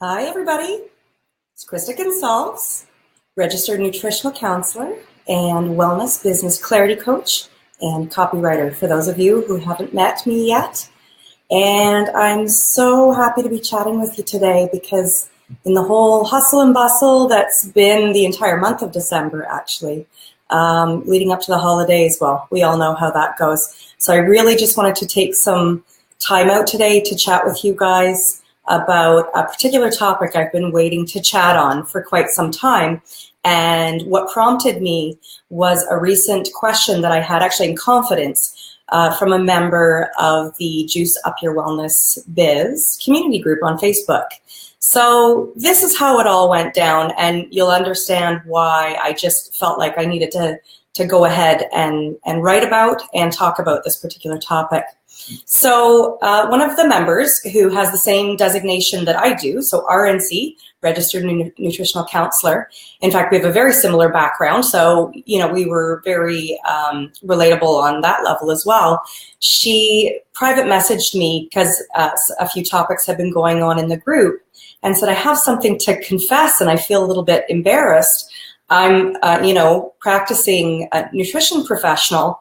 Hi, everybody. It's Krista Gonsalves, registered nutritional counselor and wellness business clarity coach and copywriter for those of you who haven't met me yet. And I'm so happy to be chatting with you today because in the whole hustle and bustle that's been the entire month of December, actually, leading up to the holidays, well, we all know how that goes. So I really just wanted to take some time out today to chat with you guys about a particular topic I've been waiting to chat on for quite some time. And what prompted me was a recent question that I had actually in confidence from a member of the Juice Up Your Wellness Biz community group on Facebook. So this is how it all went down, and you'll understand why I just felt like I needed to go ahead and write about and talk about this particular topic. So one of the members who has the same designation that I do, so RNC, Registered Nutritional Counselor. In fact, we have a very similar background, so we were very relatable on that level as well. She private messaged me because a few topics have been going on in the group and said, I have something to confess and I feel a little bit embarrassed. I'm, practicing a nutrition professional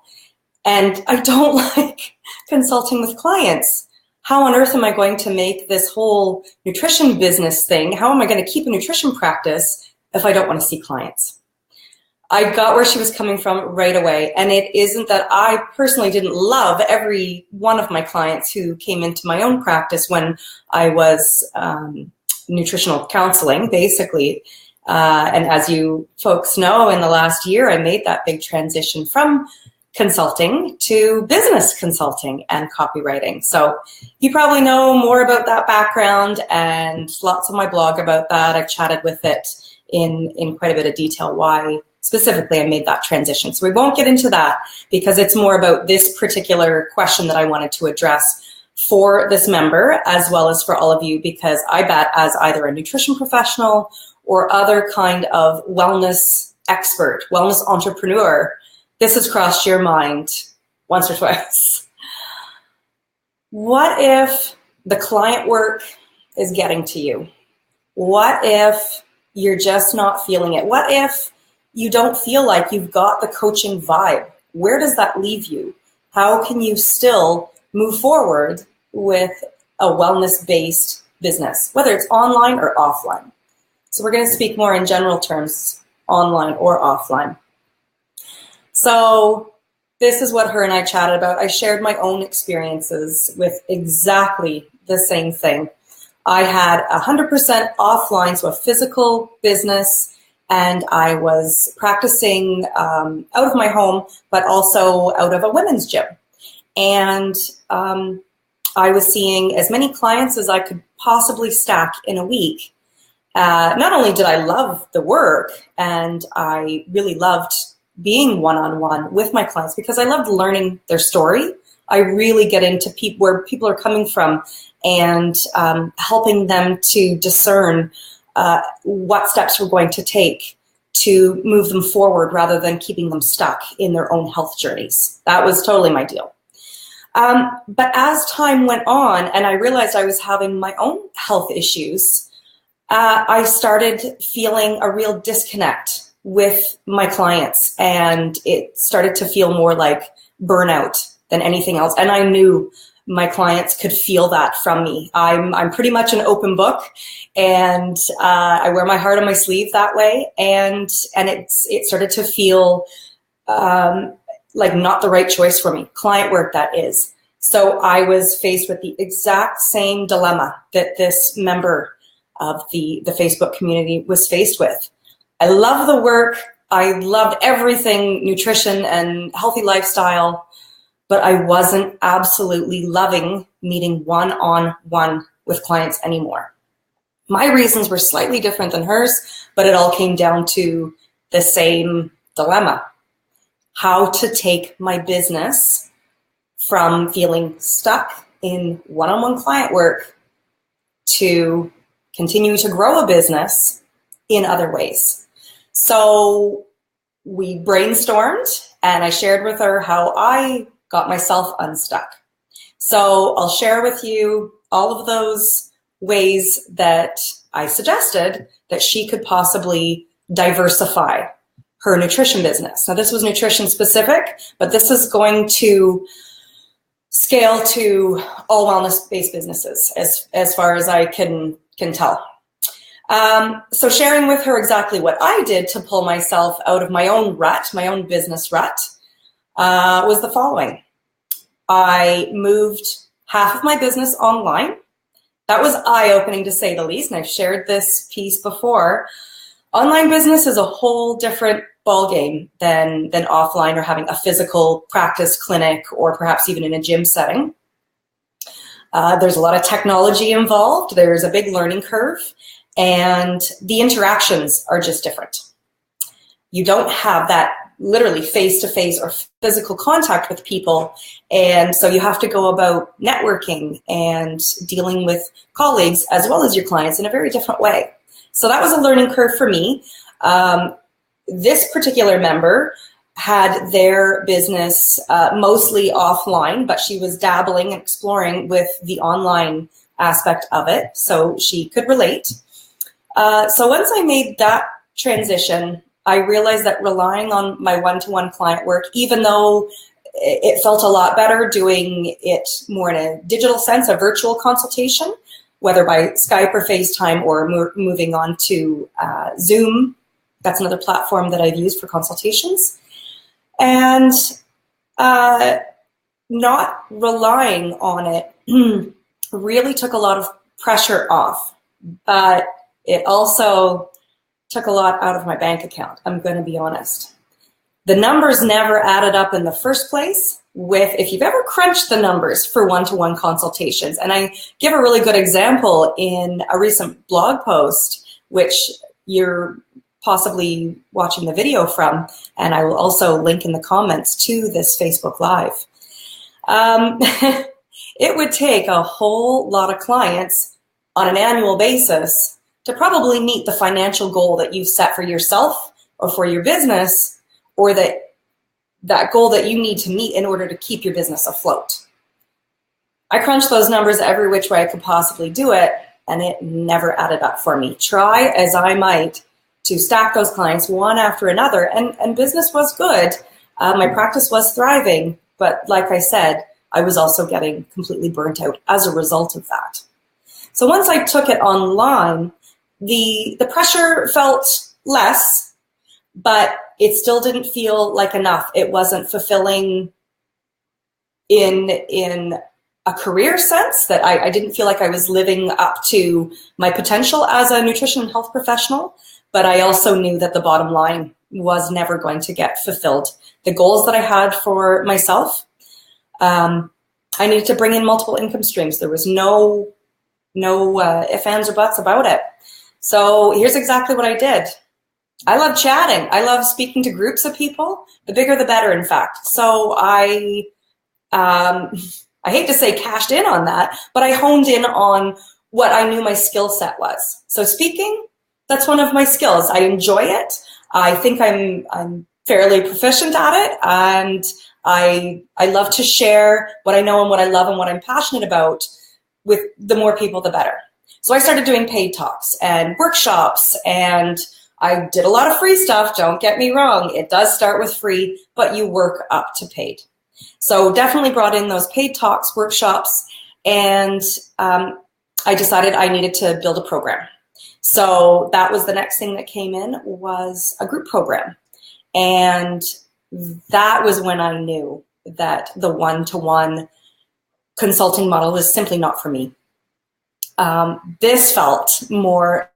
and I don't like consulting with clients. How on earth am I going to make this whole nutrition business thing? How am I going to keep a nutrition practice if I don't want to see clients? I got where she was coming from right away. And it isn't that I personally didn't love every one of my clients who came into my own practice when I was nutritional counseling, basically. And as you folks know, in the last year, I made that big transition from consulting to business consulting and copywriting. So you probably know more about that background and lots of my blog about that. I've chatted with it in quite a bit of detail why specifically I made that transition. So we won't get into that because it's more about this particular question that I wanted to address for this member as well as for all of you, because I bet as either a nutrition professional or other kind of wellness expert, wellness entrepreneur, this has crossed your mind once or twice. What if the client work is getting to you? What if you're just not feeling it? What if you don't feel like you've got the coaching vibe? Where does that leave you? How can you still move forward with a wellness-based business, whether it's online or offline? So we're going to speak more in general terms, online or offline. So this is what her and I chatted about. I shared my own experiences with exactly the same thing. I had 100% offline, so a physical business, and I was practicing out of my home, but also out of a women's gym. And I was seeing as many clients as I could possibly stack in a week. Not only did I love the work, and I really loved being one-on-one with my clients because I loved learning their story. I really get into where people are coming from and helping them to discern what steps we're going to take to move them forward rather than keeping them stuck in their own health journeys. That was totally my deal. But as time went on and I realized I was having my own health issues, I started feeling a real disconnect with my clients, and it started to feel more like burnout than anything else. And I knew my clients could feel that from me. I'm pretty much an open book, and I wear my heart on my sleeve that way. And it started to feel like not the right choice for me. Client work, that is. So I was faced with the exact same dilemma that this member of the Facebook community was faced with. I love the work. I loved everything, nutrition and healthy lifestyle, but I wasn't absolutely loving meeting one-on-one with clients anymore. My reasons were slightly different than hers, but it all came down to the same dilemma: how to take my business from feeling stuck in one-on-one client work to continue to grow a business in other ways. So we brainstormed and I shared with her how I got myself unstuck. So I'll share with you all of those ways that I suggested that she could possibly diversify her nutrition business. Now, this was nutrition specific, but this is going to scale to all wellness-based businesses as far as I can tell. So sharing with her exactly what I did to pull myself out of my own rut, my own business rut, was the following. I moved half of my business online. That was eye-opening, to say the least, and I've shared this piece before. Online business is a whole different ballgame than offline or having a physical practice clinic or perhaps even in a gym setting. There's a lot of technology involved. There's a big learning curve, and the interactions are just different. You don't have that literally face-to-face or physical contact with people, and so you have to go about networking and dealing with colleagues as well as your clients in a very different way. So that was a learning curve for me. This particular member had their business mostly offline, but she was dabbling and exploring with the online aspect of it, so she could relate. So once I made that transition, I realized that relying on my one-to-one client work, even though it felt a lot better doing it more in a digital sense, a virtual consultation, whether by Skype or FaceTime or moving on to Zoom. That's another platform that I've used for consultations. And not relying on it really took a lot of pressure off, but it also took a lot out of my bank account, I'm going to be honest. The numbers never added up in the first place if you've ever crunched the numbers for one-to-one consultations. And I give a really good example in a recent blog post, which you're possibly watching the video from, and I will also link in the comments to this Facebook Live. It would take a whole lot of clients on an annual basis to probably meet the financial goal that you've set for yourself or for your business, or that goal that you need to meet in order to keep your business afloat. I crunched those numbers every which way I could possibly do it, and it never added up for me. Try as I might to stack those clients one after another, and business was good. My practice was thriving, but like I said, I was also getting completely burnt out as a result of that. So once I took it online, the pressure felt less, but it still didn't feel like enough. It wasn't fulfilling in a career sense, that I didn't feel like I was living up to my potential as a nutrition and health professional, but I also knew that the bottom line was never going to get fulfilled. The goals that I had for myself, I needed to bring in multiple income streams. There was no ifs, ands, or buts about it. So here's exactly what I did. I love chatting. I love speaking to groups of people. The bigger, the better, in fact. So I hate to say cashed in on that, but I honed in on what I knew my skill set was. So speaking, that's one of my skills. I enjoy it. I think I'm fairly proficient at it, and I love to share what I know and what I love and what I'm passionate about with the more people, the better. So I started doing paid talks and workshops, and I did a lot of free stuff. Don't get me wrong. It does start with free, but you work up to paid. So definitely brought in those paid talks, workshops, and I decided I needed to build a program. So that was the next thing that came in, was a group program. And that was when I knew that the one-to-one consulting model was simply not for me. This felt more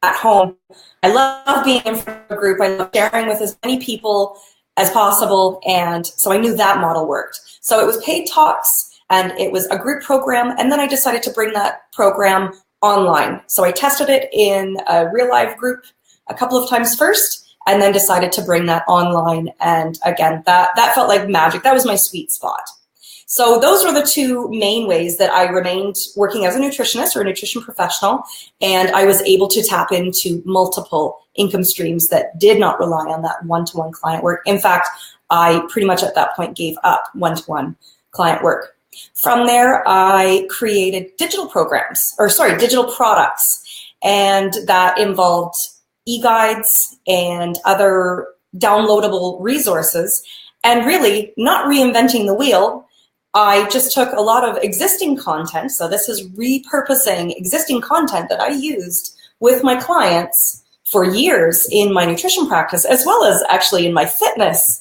at home. I love being in front of a group. I love sharing with as many people as possible. And so I knew that model worked. So it was paid talks, and it was a group program. And then I decided to bring that program online. So I tested it in a real live group a couple of times first, and then decided to bring that online. And again, that felt like magic. That was my sweet spot. So those were the two main ways that I remained working as a nutritionist or a nutrition professional, and I was able to tap into multiple income streams that did not rely on that one-to-one client work. In fact, I pretty much at that point gave up one-to-one client work. From there, I created digital products. and that involved e-guides and other downloadable resources, and really not reinventing the wheel. I just took a lot of existing content. So this is repurposing existing content that I used with my clients for years in my nutrition practice, as well as actually in my fitness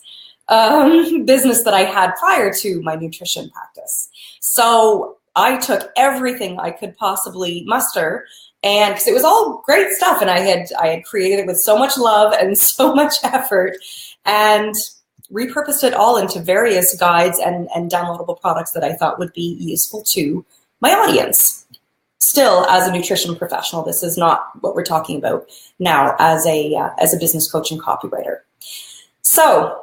business that I had prior to my nutrition practice. So I took everything I could possibly muster, and because it was all great stuff, and I had created it with so much love and so much effort, and repurposed it all into various guides and downloadable products that I thought would be useful to my audience. Still, as a nutrition professional, this is not what we're talking about now as a business coach and copywriter. So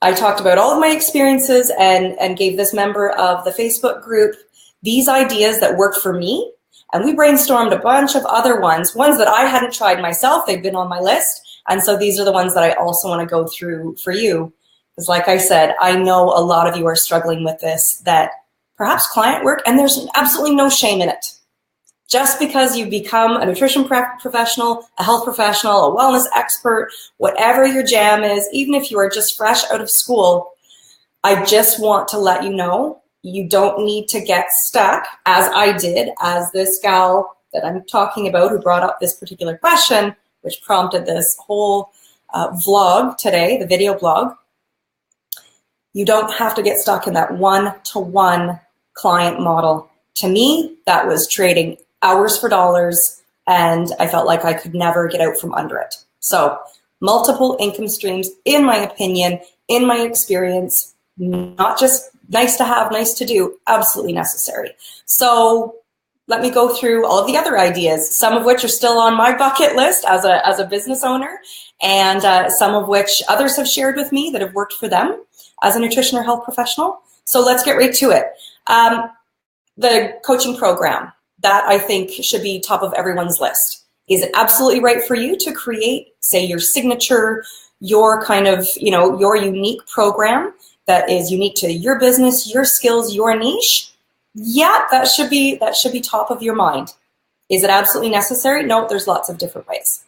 I talked about all of my experiences and gave this member of the Facebook group these ideas that worked for me. And we brainstormed a bunch of other ones that I hadn't tried myself. They've been on my list. And so these are the ones that I also want to go through for you. Because like I said, I know a lot of you are struggling with this, that perhaps client work, and there's absolutely no shame in it. Just because you become a nutrition professional, a health professional, a wellness expert, whatever your jam is, even if you are just fresh out of school, I just want to let you know you don't need to get stuck, as I did, as this gal that I'm talking about who brought up this particular question, which prompted this whole vlog today, the video blog. You don't have to get stuck in that one-to-one client model. To me, that was trading hours for dollars, and I felt like I could never get out from under it. So multiple income streams, in my opinion, in my experience, not just nice to have, nice to do, absolutely necessary. So let me go through all of the other ideas, some of which are still on my bucket list as a business owner, and some of which others have shared with me that have worked for them as a nutrition or health professional. So let's get right to it. The coaching program, that I think should be top of everyone's list. Is it absolutely right for you to create, say, your signature, your kind of, your unique program that is unique to your business, your skills, your niche? Yeah, that should be top of your mind. Is it absolutely necessary? No, there's lots of different ways.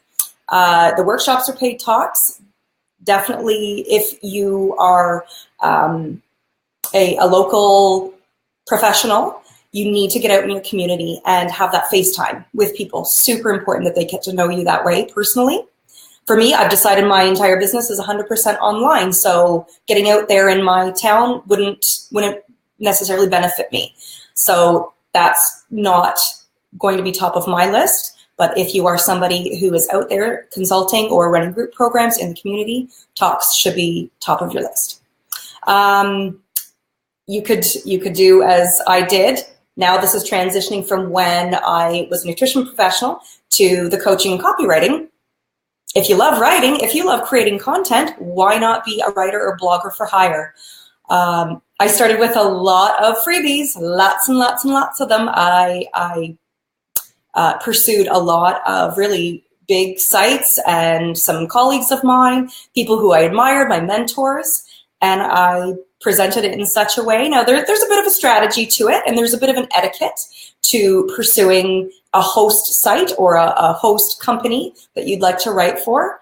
The workshops are paid talks. Definitely, if you are a local professional, you need to get out in your community and have that face time with people. Super important that they get to know you that way personally. For me, I've decided my entire business is 100% online, so getting out there in my town wouldn't necessarily benefit me. So that's not going to be top of my list. But if you are somebody who is out there consulting or running group programs in the community, talks should be top of your list. You could do as I did. Now this is transitioning from when I was a nutrition professional to the coaching and copywriting. If you love writing, if you love creating content, why not be a writer or blogger for hire? I started with a lot of freebies, lots and lots and lots of them. I pursued a lot of really big sites and some colleagues of mine, people who I admired, my mentors, and I presented it in such a way. Now, there's a bit of a strategy to it, and there's a bit of an etiquette to pursuing a host site or a host company that you'd like to write for,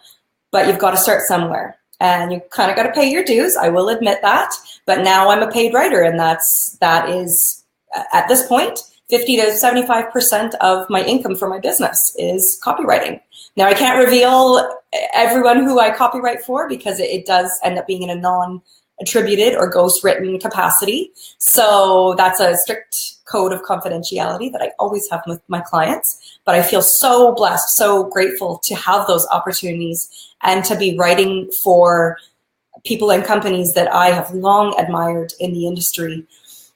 but you've got to start somewhere. And you kind of got to pay your dues, I will admit that, but now I'm a paid writer, and that is, at this point, 50 to 75% of my income for my business is copywriting. Now, I can't reveal everyone who I copyright for because it does end up being in a non-attributed or ghost-written capacity. So that's a strict code of confidentiality that I always have with my clients. But I feel so blessed, so grateful to have those opportunities and to be writing for people and companies that I have long admired in the industry.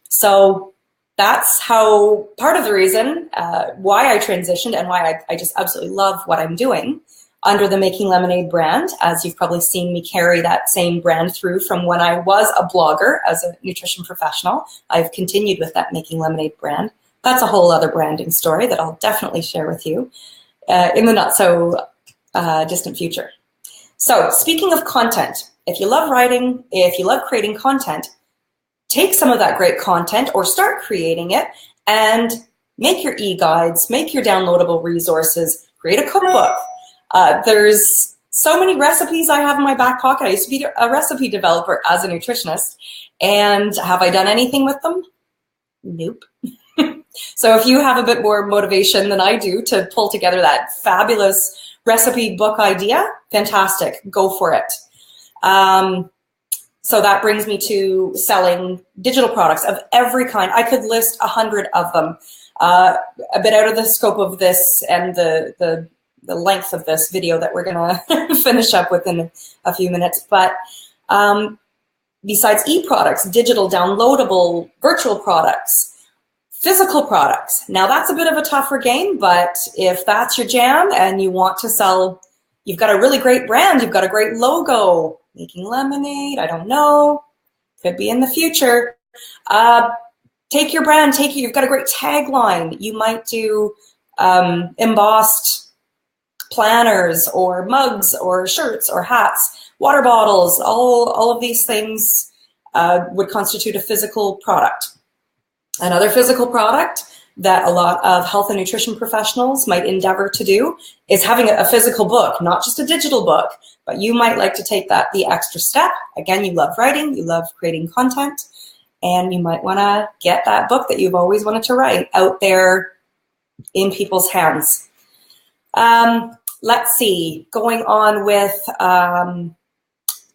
So that's how, part of the reason why I transitioned and why I just absolutely love what I'm doing under the Making Lemonade brand, as you've probably seen me carry that same brand through from when I was a blogger as a nutrition professional. I've continued with that Making Lemonade brand. That's a whole other branding story that I'll definitely share with you in the not so distant future. So speaking of content, if you love writing, if you love creating content, take some of that great content or start creating it and make your e-guides, make your downloadable resources, create a cookbook. There's so many recipes I have in my back pocket. I used to be a recipe developer as a nutritionist. And have I done anything with them? Nope. So if you have a bit more motivation than I do to pull together that fabulous recipe book idea, fantastic, go for it. So that brings me to selling digital products of every kind. I could list 100 of them. A bit out of the scope of this and the length of this video that we're gonna finish up within a few minutes. But besides e-products, digital, downloadable, virtual products, physical products. Now that's a bit of a tougher game, but if that's your jam and you want to sell, you've got a really great brand, you've got a great logo, making lemonade, I don't know, could be in the future. Take your brand, you've got a great tagline. You might do embossed planners or mugs or shirts or hats, water bottles, all of these things would constitute a physical product. Another physical product that a lot of health and nutrition professionals might endeavor to do is having a physical book, not just a digital book, but you might like to take that the extra step. Again, you love writing, you love creating content, and you might want to get that book that you've always wanted to write out there in people's hands. Let's see, going on with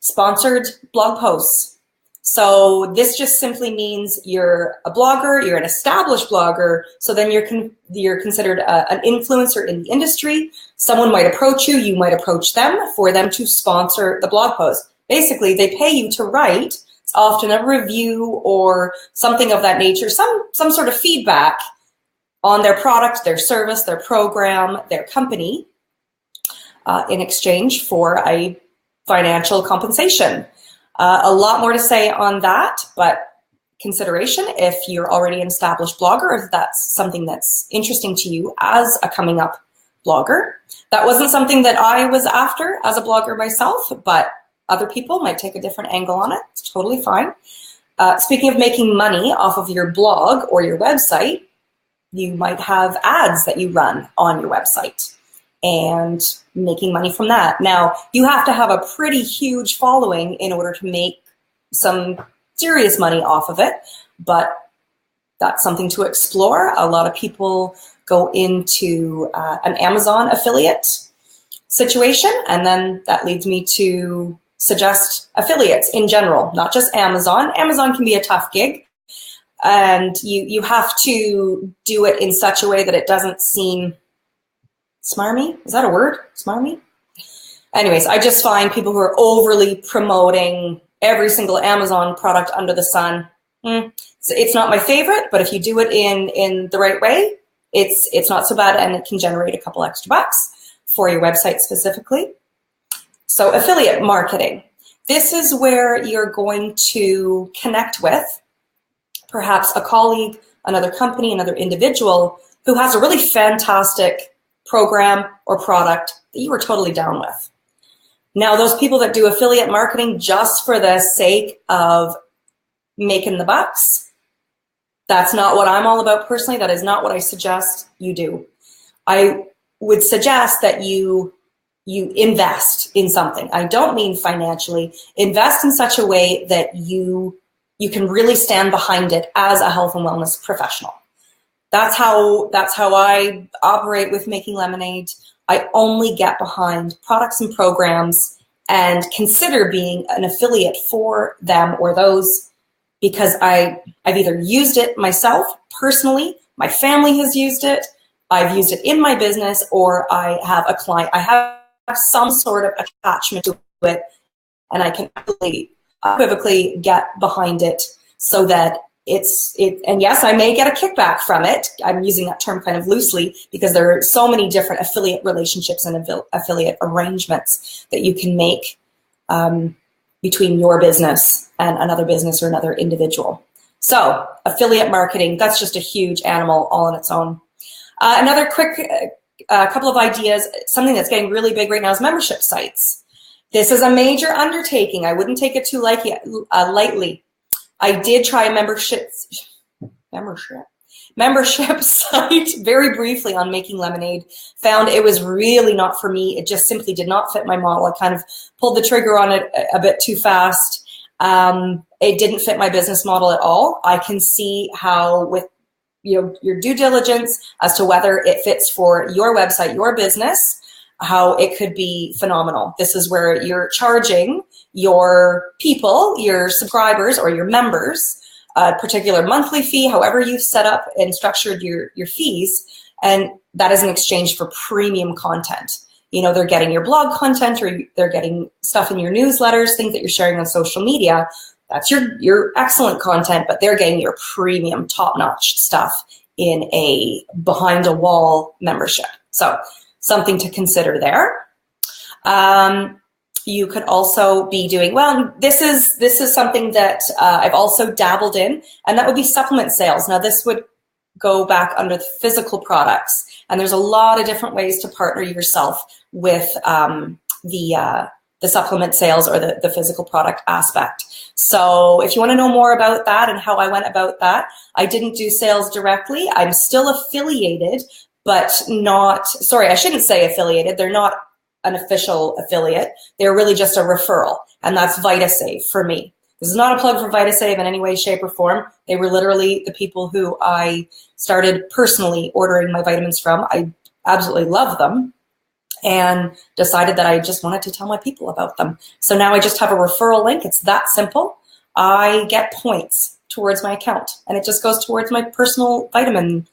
sponsored blog posts. So this just simply means you're a blogger, you're an established blogger, so then you're considered an influencer in the industry. Someone might approach you, you might approach them for them to sponsor the blog post. Basically, they pay you to write. It's often a review or something of that nature, some sort of feedback on their product, their service, their program, their company, in exchange for a financial compensation. A lot more to say on that, but consideration if you're already an established blogger, if that's something that's interesting to you as a coming up blogger. That wasn't something that I was after as a blogger myself, but other people might take a different angle on it. It's totally fine. Speaking of making money off of your blog or your website, you might have ads that you run on your website and making money from that. Now, you have to have a pretty huge following in order to make some serious money off of it, but that's something to explore. A lot of people go into an Amazon affiliate situation, and then that leads me to suggest affiliates in general, not just Amazon. Amazon can be a tough gig, and you have to do it in such a way that it doesn't seem smarmy. Is that a word? Smarmy? Anyways, I just find people who are overly promoting every single Amazon product under the sun. It's not my favorite, but if you do it in the right way, it's not so bad, and it can generate a couple extra bucks for your website specifically. So affiliate marketing. This is where you're going to connect with perhaps a colleague, another company, another individual who has a really fantastic program or product that you are totally down with. Now, those people that do affiliate marketing just for the sake of making the bucks, that's not what I'm all about personally. That is not what I suggest you do. I would suggest that you invest in something. I don't mean financially. Invest in such a way that you can really stand behind it as a health and wellness professional. That's how I operate with Making Lemonade. I only get behind products and programs and consider being an affiliate for them or those because I've either used it myself personally, my family has used it, I've used it in my business, or I have a client. I have some sort of attachment to it, and I can unequivocally get behind it so that and yes, I may get a kickback from it. I'm using that term kind of loosely because there are so many different affiliate relationships and affiliate arrangements that you can make between your business and another business or another individual. So affiliate marketing, that's just a huge animal all on its own. Another quick couple of ideas, something that's getting really big right now is membership sites. This is a major undertaking. I wouldn't take it too lightly. I did try a membership membership site very briefly on Making Lemonade, found it was really not for me. It just simply did not fit my model. I kind of pulled the trigger on it a bit too fast. It didn't fit my business model at all. I can see how with your due diligence as to whether it fits for your website, your business, how it could be phenomenal. This is where you're charging your people, your subscribers or your members, a particular monthly fee, however you've set up and structured your fees, and that is in exchange for premium content. They're getting your blog content, or they're getting stuff in your newsletters, things that you're sharing on social media. That's your excellent content, but they're getting your premium top-notch stuff in a behind-a-wall membership. So something to consider there. You could also be doing, this is something that I've also dabbled in, and that would be supplement sales. Now, this would go back under the physical products, and there's a lot of different ways to partner yourself with the supplement sales or the physical product aspect. So if you want to know more about that and how I went about that, I didn't do sales directly. I'm still affiliated, but I shouldn't say affiliated. They're not an official affiliate. They're really just a referral, and that's VitaSave for me. This is not a plug for VitaSave in any way, shape, or form. They were literally the people who I started personally ordering my vitamins from. I absolutely love them and decided that I just wanted to tell my people about them. So now I just have a referral link. It's that simple. I get points towards my account, and it just goes towards my personal vitamin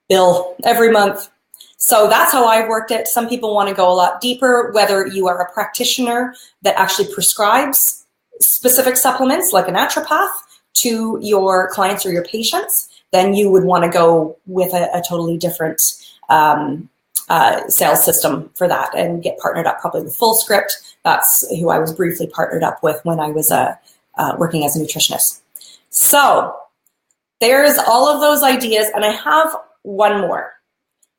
bill every month. So that's how I've worked it. Some people want to go a lot deeper, whether you are a practitioner that actually prescribes specific supplements like a naturopath to your clients or your patients, then you would want to go with a totally different sales system for that and get partnered up probably with FullScript. That's who I was briefly partnered up with when I was working as a nutritionist. So there's all of those ideas, and I have one more.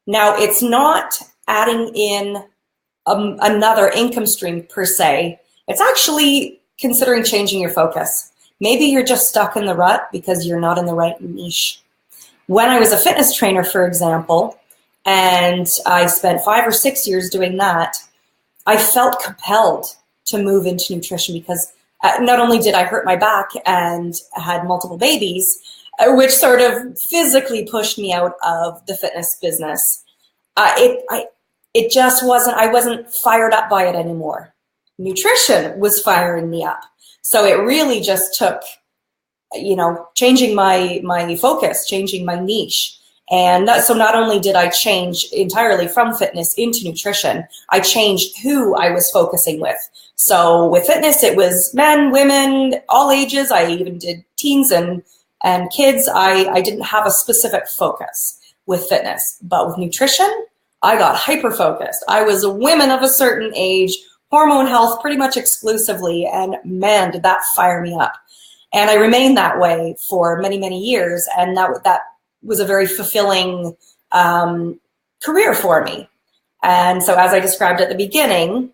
Now, it's not adding in another income stream per se. It's actually considering changing your focus. Maybe you're just stuck in the rut because you're not in the right niche. When I was a fitness trainer, for example, and I spent 5 or 6 years doing that, I felt compelled to move into nutrition because not only did I hurt my back and had multiple babies, which sort of physically pushed me out of the fitness business. It just wasn't, I wasn't fired up by it anymore. Nutrition was firing me up. So it really just took, changing my focus, changing my niche. And so not only did I change entirely from fitness into nutrition, I changed who I was focusing with. So with fitness, it was men, women, all ages. I even did teens and kids. I didn't have a specific focus with fitness, but with nutrition, I got hyper-focused. I was a women of a certain age, hormone health pretty much exclusively, and man, did that fire me up. And I remained that way for many, many years, and that was a very fulfilling career for me. And so as I described at the beginning,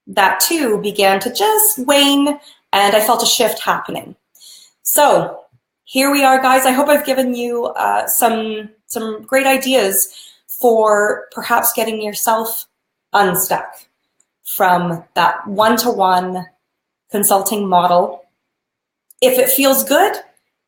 that too began to just wane, and I felt a shift happening. So here we are, guys. I hope I've given you some great ideas for perhaps getting yourself unstuck from that one-to-one consulting model. If it feels good,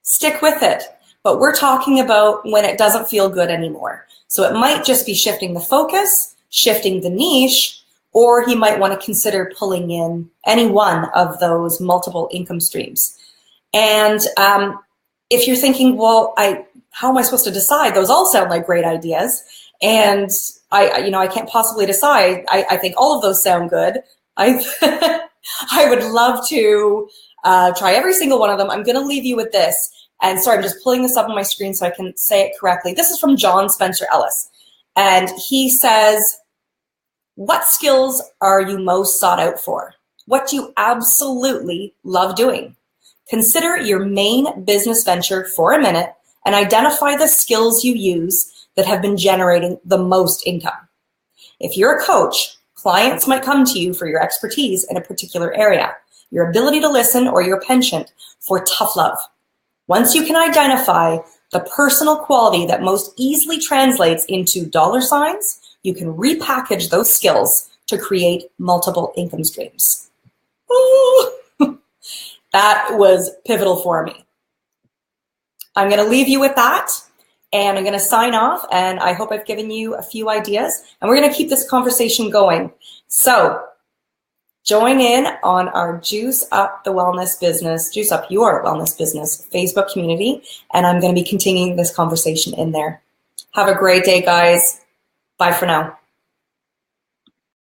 stick with it. But we're talking about when it doesn't feel good anymore. So it might just be shifting the focus, shifting the niche, or you might want to consider pulling in any one of those multiple income streams. And if you're thinking, well, how am I supposed to decide? Those all sound like great ideas. And I can't possibly decide. I think all of those sound good. I would love to try every single one of them. I'm going to leave you with this. And sorry, I'm just pulling this up on my screen so I can say it correctly. This is from John Spencer Ellis. And he says, what skills are you most sought out for? What do you absolutely love doing? Consider your main business venture for a minute and identify the skills you use that have been generating the most income. If you're a coach, clients might come to you for your expertise in a particular area, your ability to listen, or your penchant for tough love. Once you can identify the personal quality that most easily translates into dollar signs, you can repackage those skills to create multiple income streams. Ooh, that was pivotal for me. I'm going to leave you with that, and I'm going to sign off, and I hope I've given you a few ideas, and we're going to keep this conversation going. So join in on our Juice Up Your Wellness Business Facebook community, and I'm going to be continuing this conversation in there. Have a great day, guys. Bye for now.